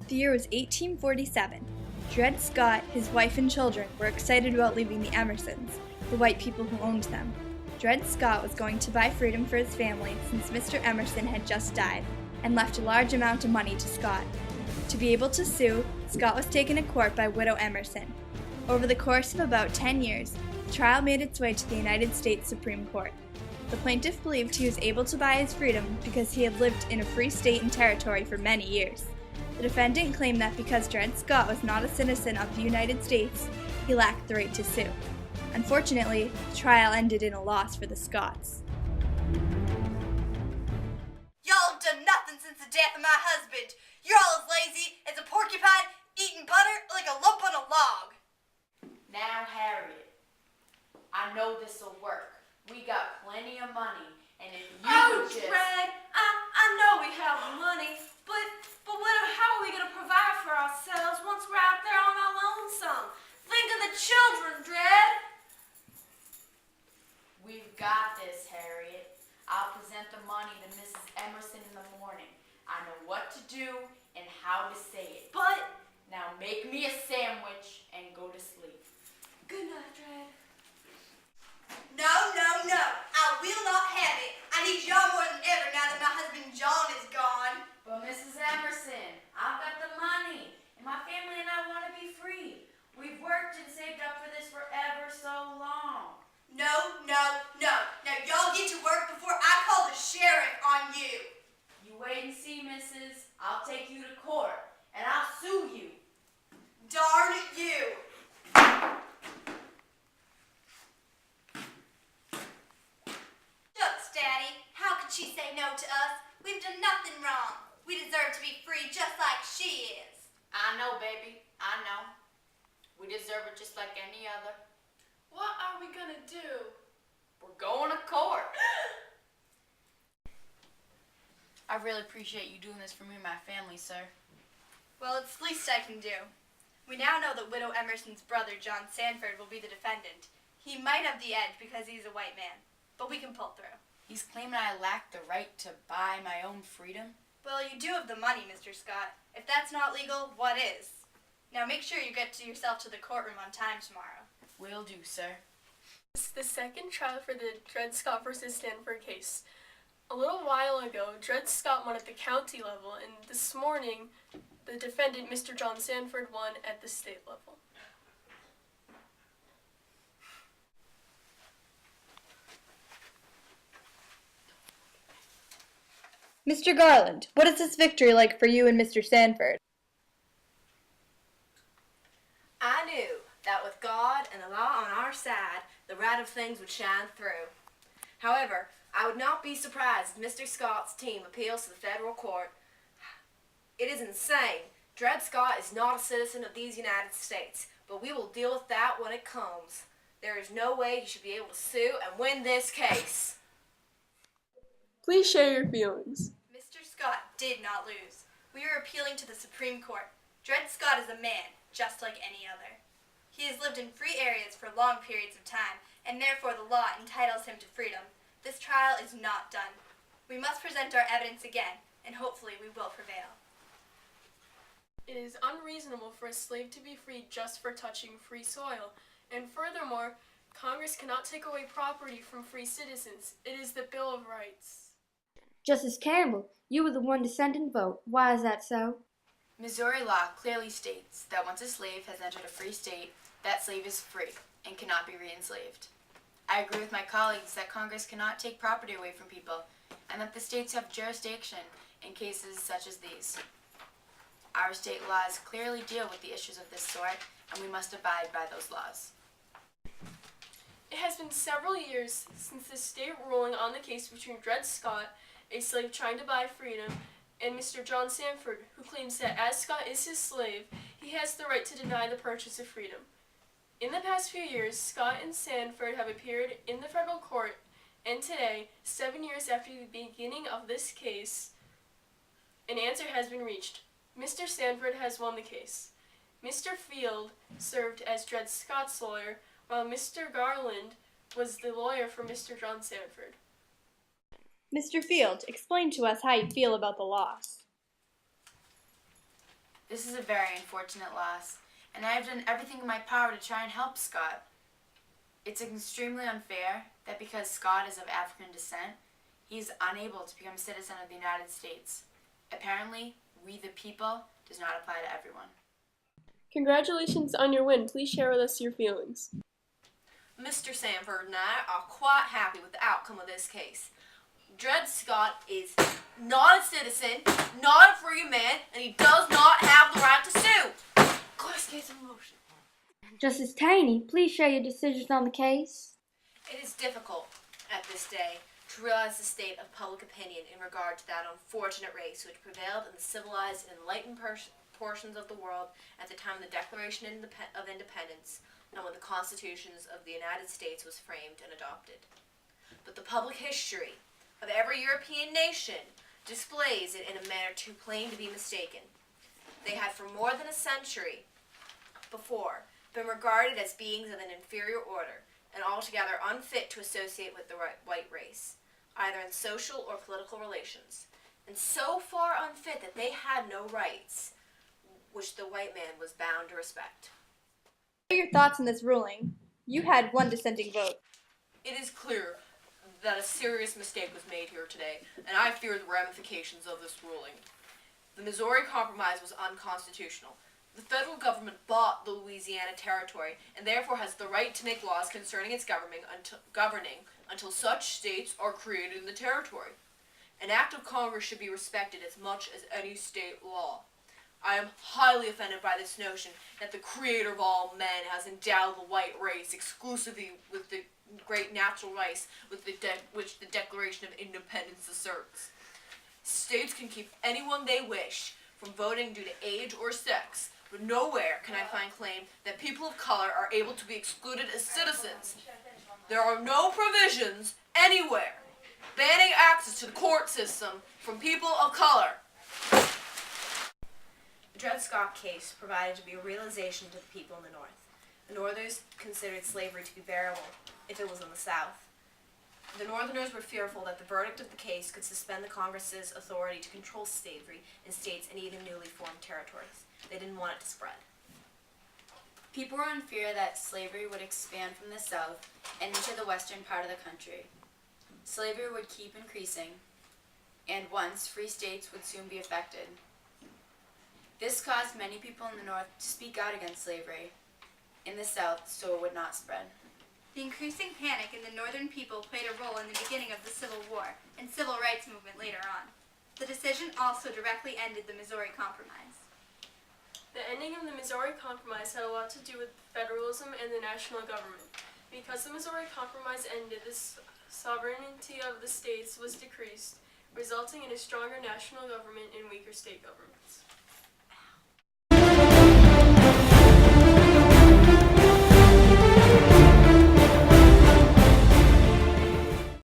The year was 1847. Dred Scott, his wife and children were excited about leaving the Emersons, the white people who owned them. Dred Scott was going to buy freedom for his family since Mr. Emerson had just died and left a large amount of money to Scott. To be able to sue, Scott was taken to court by Widow Emerson. Over the course of about 10 years, the trial made its way to the United States Supreme Court. The plaintiff believed he was able to buy his freedom because he had lived in a free state and territory for many years. The defendant claimed that because Dred Scott was not a citizen of the United States, he lacked the right to sue. Unfortunately, the trial ended in a loss for the Scotts. Y'all have done nothing since the death of my husband. You're all as lazy as a porcupine eating butter like a lump on a log. Now, Harriet, I know this'll work. We got plenty of money, and if you would just... Dred, I know we have money, but how are we going to provide for ourselves once we're out there on our lonesome? Think of the children, Dred. We've got this, Harriet. I'll present the money to Mrs. Emerson in the morning. I know what to do and how to say it. But... Now make me a sandwich and go to sleep. Good night, Dred. No, I will not have it. I need y'all more than ever now that my husband John is gone. But Mrs. Emerson, I've got the money, and my family and I want to be free. We've worked and saved up for this for ever so long. No. Now y'all get to work before I call the sheriff on you. You wait and see, missus. I'll take you to court, and I'll sue you. Darn you. Shucks, Daddy. How could she say no to us? We've done nothing wrong. We deserve to be free just like she is. I know, baby. I know. We deserve it just like any other. What are we going to do? We're going to court. I really appreciate you doing this for me and my family, sir. Well, it's the least I can do. We now know that Widow Emerson's brother, John Sanford, will be the defendant. He might have the edge because he's a white man, but we can pull through. He's claiming I lack the right to buy my own freedom. Well, you do have the money, Mr. Scott. If that's not legal, what is? Now make sure you get yourself to the courtroom on time tomorrow. Will do, sir. This is the second trial for the Dred Scott versus Sanford case. A little while ago, Dred Scott won at the county level, and this morning, the defendant, Mr. John Sanford, won at the state level. Mr. Garland, what is this victory like for you and Mr. Sanford? I knew that with God and the law on our side, the right of things would shine through. However, I would not be surprised if Mr. Scott's team appeals to the federal court. It is insane. Dred Scott is not a citizen of these United States, but we will deal with that when it comes. There is no way he should be able to sue and win this case. Please share your feelings. Mr. Scott did not lose. We are appealing to the Supreme Court. Dred Scott is a man, just like any other. He has lived in free areas for long periods of time, and therefore the law entitles him to freedom. This trial is not done. We must present our evidence again, and hopefully we will prevail. It is unreasonable for a slave to be freed just for touching free soil, and furthermore, Congress cannot take away property from free citizens. It is the Bill of Rights. Justice Campbell, you were the one to send and vote. Why is that so? Missouri law clearly states that once a slave has entered a free state, that slave is free and cannot be re-enslaved. I agree with my colleagues that Congress cannot take property away from people and that the states have jurisdiction in cases such as these. Our state laws clearly deal with the issues of this sort, and we must abide by those laws. It has been several years since the state ruling on the case between Dred Scott, a slave trying to buy freedom, and Mr. John Sanford, who claims that as Scott is his slave, he has the right to deny the purchase of freedom. In the past few years, Scott and Sanford have appeared in the federal court, and today, 7 years after the beginning of this case, an answer has been reached. Mr. Sanford has won the case. Mr. Field served as Dred Scott's lawyer, while Mr. Garland was the lawyer for Mr. John Sanford. Mr. Field, explain to us how you feel about the loss. This is a very unfortunate loss, and I have done everything in my power to try and help Scott. It's extremely unfair that because Scott is of African descent, he is unable to become a citizen of the United States. Apparently, we the people does not apply to everyone. Congratulations on your win. Please share with us your feelings. Mr. Sanford and I are quite happy with the outcome of this case. Dred Scott is not a citizen, not a free man, and he does not have the right to sue. Class case in motion. Justice Taney, please share your decisions on the case. It is difficult at this day to realize the state of public opinion in regard to that unfortunate race which prevailed in the civilized and enlightened portions of the world at the time of the Declaration of Independence and when the constitutions of the United States was framed and adopted. But the public history of every European nation displays it in a manner too plain to be mistaken. They had for more than a century before been regarded as beings of an inferior order and altogether unfit to associate with the white race, either in social or political relations, and so far unfit that they had no rights, which the white man was bound to respect. What are your thoughts on this ruling? You had one dissenting vote. It is clear that a serious mistake was made here today, and I fear the ramifications of this ruling. The Missouri Compromise was unconstitutional. The federal government bought the Louisiana Territory and therefore has the right to make laws concerning its governing until such states are created in the territory. An act of Congress should be respected as much as any state law. I am highly offended by this notion that the creator of all men has endowed the white race exclusively with the great natural rights which the Declaration of Independence asserts. States can keep anyone they wish from voting due to age or sex, but nowhere can I find claim that people of color are able to be excluded as citizens. There are no provisions anywhere banning access to the court system from people of color. The Dred Scott case provided to be a realization to the people in the North. The Northerners considered slavery to be bearable if it was in the South. The Northerners were fearful that the verdict of the case could suspend the Congress's authority to control slavery in states and even newly formed territories. They didn't want it to spread. People were in fear that slavery would expand from the South and into the western part of the country. Slavery would keep increasing, and once free states would soon be affected. This caused many people in the North to speak out against slavery in the South so it would not spread. The increasing panic in the northern people played a role in the beginning of the Civil War and civil rights movement later on. The decision also directly ended the Missouri Compromise. The ending of the Missouri Compromise had a lot to do with federalism and the national government. Because the Missouri Compromise ended, the sovereignty of the states was decreased, resulting in a stronger national government and weaker state governments.